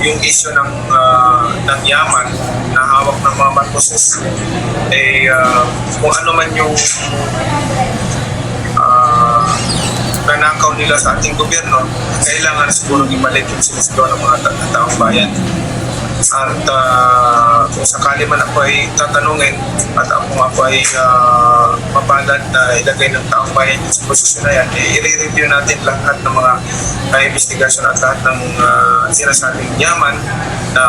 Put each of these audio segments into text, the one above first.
yung issue ng yaman na hawak ng mga Marcoses, kung ano man yung nanakaw nila sa ating gobyerno, kailangan siguro ibalik yung sinusunod ng mga taong bayan. At kung sakali man ako ay tatanungin at ako ay mapalad na ilagay ng taong bayan sa posisyon na yan, i-review natin lahat ng mga investigasyon at lahat ng sinasabing yaman na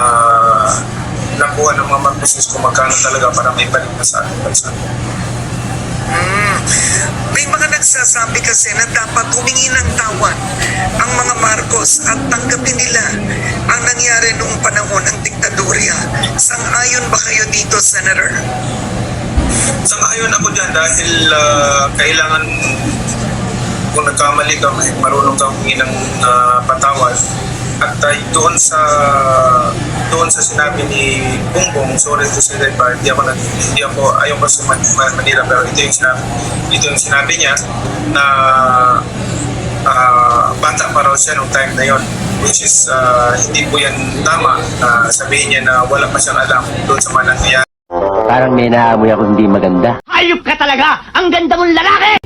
nakuha ng mga Marcoses kung magkano talaga para may balik na sa ating bansa. May mga nagsasabi kasi na dapat humingi ng tawad ang mga Marcos at tanggapin nila ang nangyari noong panahon ng diktadurya. Sang-ayon ba kayo dito, Senator? Sang-ayon ako dyan dahil kailangan kung nagkamali ka, marunong kang humingi ng patawad. At doon sa sinabi ni Bongbong, sorry to say that, ayaw ko sa Manila, pero ito yung sinabi niya na bata pa raw siya nung time na yon, which is hindi po yan tama. Sabihin niya na wala pa siyang alam doon sa mga nangyayari. Parang may naamoy ako hindi maganda. Ayop ka talaga! Ang ganda mong lalaki!